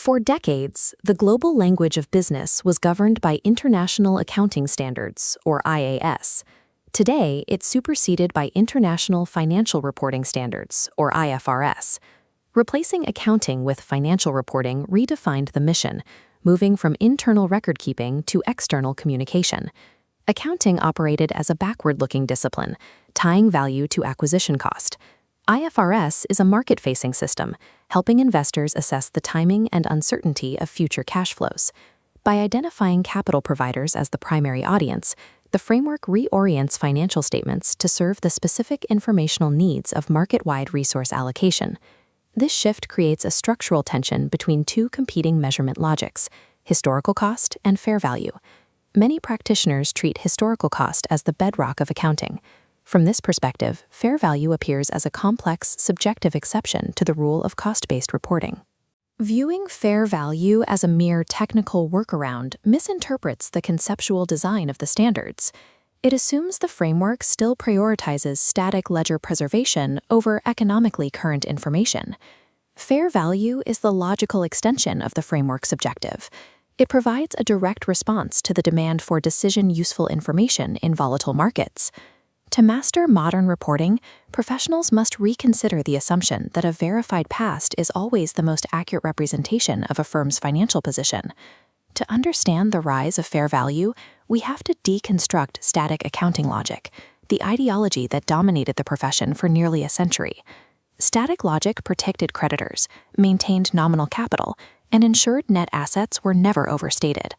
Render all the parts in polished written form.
For decades, the global language of business was governed by International Accounting Standards, or IAS. Today, it's superseded by International Financial Reporting Standards, or IFRS. Replacing accounting with financial reporting redefined the mission, moving from internal record-keeping to external communication. Accounting operated as a backward-looking discipline, tying value to acquisition cost. IFRS is a market-facing system, helping investors assess the timing and uncertainty of future cash flows. By identifying capital providers as the primary audience, the framework reorients financial statements to serve the specific informational needs of market-wide resource allocation. This shift creates a structural tension between two competing measurement logics, historical cost and fair value. Many practitioners treat historical cost as the bedrock of accounting. From this perspective, fair value appears as a complex, subjective exception to the rule of cost-based reporting. Viewing fair value as a mere technical workaround misinterprets the conceptual design of the standards. It assumes the framework still prioritizes static ledger preservation over economically current information. Fair value is the logical extension of the framework's objective. It provides a direct response to the demand for decision-useful information in volatile markets. To master modern reporting, professionals must reconsider the assumption that a verified past is always the most accurate representation of a firm's financial position. To understand the rise of fair value, we have to deconstruct static accounting logic, the ideology that dominated the profession for nearly a century. Static logic protected creditors, maintained nominal capital, and ensured net assets were never overstated.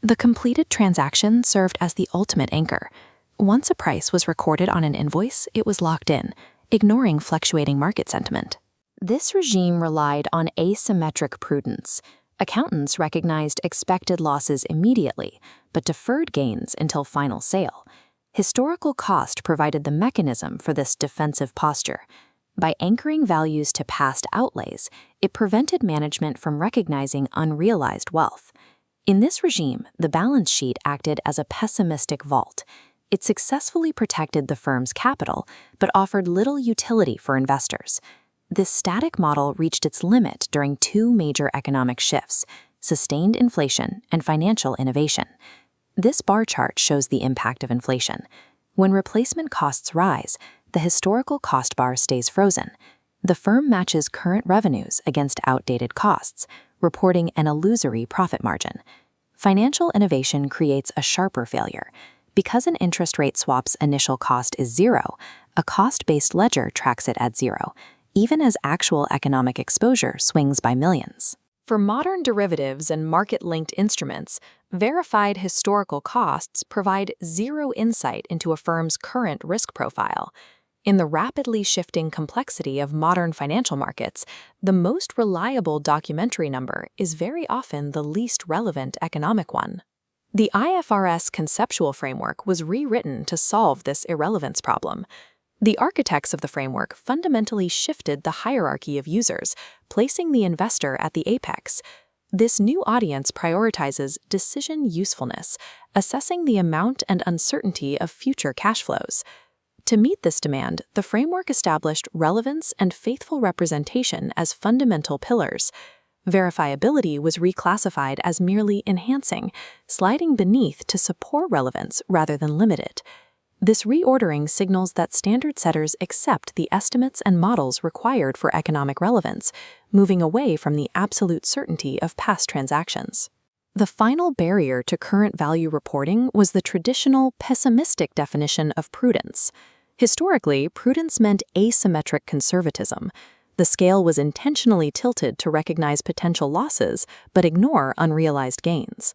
The completed transaction served as the ultimate anchor. Once a price was recorded on an invoice, it was locked in, ignoring fluctuating market sentiment. This regime relied on asymmetric prudence. Accountants recognized expected losses immediately, but deferred gains until final sale. Historical cost provided the mechanism for this defensive posture. By anchoring values to past outlays, it prevented management from recognizing unrealized wealth. In this regime, the balance sheet acted as a pessimistic vault. It successfully protected the firm's capital, but offered little utility for investors. This static model reached its limit during two major economic shifts: sustained inflation and financial innovation. This bar chart shows the impact of inflation. When replacement costs rise, the historical cost bar stays frozen. The firm matches current revenues against outdated costs, reporting an illusory profit margin. Financial innovation creates a sharper failure. Because an interest rate swap's initial cost is zero, a cost-based ledger tracks it at zero, even as actual economic exposure swings by millions. For modern derivatives and market-linked instruments, verified historical costs provide zero insight into a firm's current risk profile. In the rapidly shifting complexity of modern financial markets, the most reliable documentary number is very often the least relevant economic one. The IFRS conceptual framework was rewritten to solve this irrelevance problem. The architects of the framework fundamentally shifted the hierarchy of users, placing the investor at the apex. This new audience prioritizes decision usefulness, assessing the amount and uncertainty of future cash flows. To meet this demand, the framework established relevance and faithful representation as fundamental pillars. Verifiability was reclassified as merely enhancing, sliding beneath to support relevance rather than limit it. This reordering signals that standard setters accept the estimates and models required for economic relevance, moving away from the absolute certainty of past transactions. The final barrier to current value reporting was the traditional pessimistic definition of prudence. Historically, prudence meant asymmetric conservatism. The scale was intentionally tilted to recognize potential losses but ignore unrealized gains.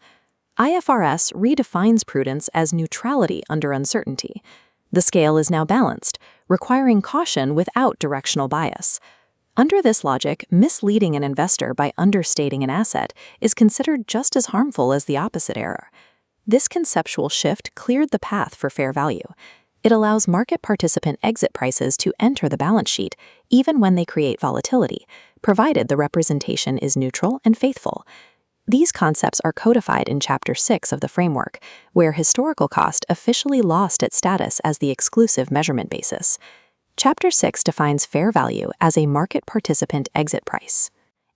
IFRS redefines prudence as neutrality under uncertainty. The scale is now balanced, requiring caution without directional bias. Under this logic, misleading an investor by understating an asset is considered just as harmful as the opposite error. This conceptual shift cleared the path for fair value. It allows market participant exit prices to enter the balance sheet, even when they create volatility, provided the representation is neutral and faithful. These concepts are codified in Chapter 6 of the framework, where historical cost officially lost its status as the exclusive measurement basis. Chapter 6 defines fair value as a market participant exit price.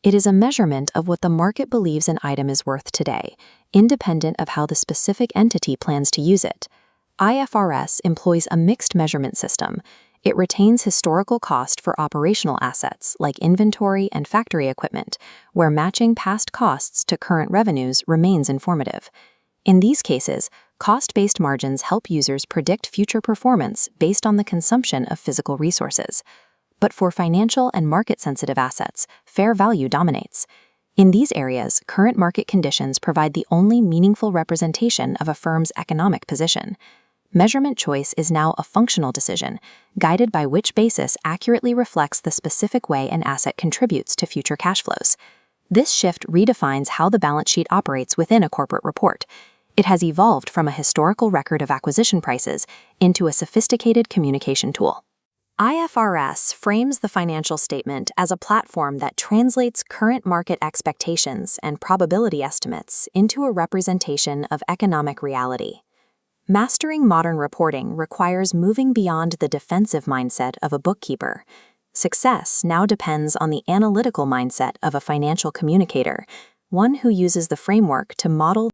It is a measurement of what the market believes an item is worth today, independent of how the specific entity plans to use it. IFRS employs a mixed measurement system. It retains historical cost for operational assets like inventory and factory equipment, where matching past costs to current revenues remains informative. In these cases, cost-based margins help users predict future performance based on the consumption of physical resources. But for financial and market-sensitive assets, fair value dominates. In these areas, current market conditions provide the only meaningful representation of a firm's economic position. Measurement choice is now a functional decision, guided by which basis accurately reflects the specific way an asset contributes to future cash flows. This shift redefines how the balance sheet operates within a corporate report. It has evolved from a historical record of acquisition prices into a sophisticated communication tool. IFRS frames the financial statement as a platform that translates current market expectations and probability estimates into a representation of economic reality. Mastering modern reporting requires moving beyond the defensive mindset of a bookkeeper. Success now depends on the analytical mindset of a financial communicator, one who uses the framework to model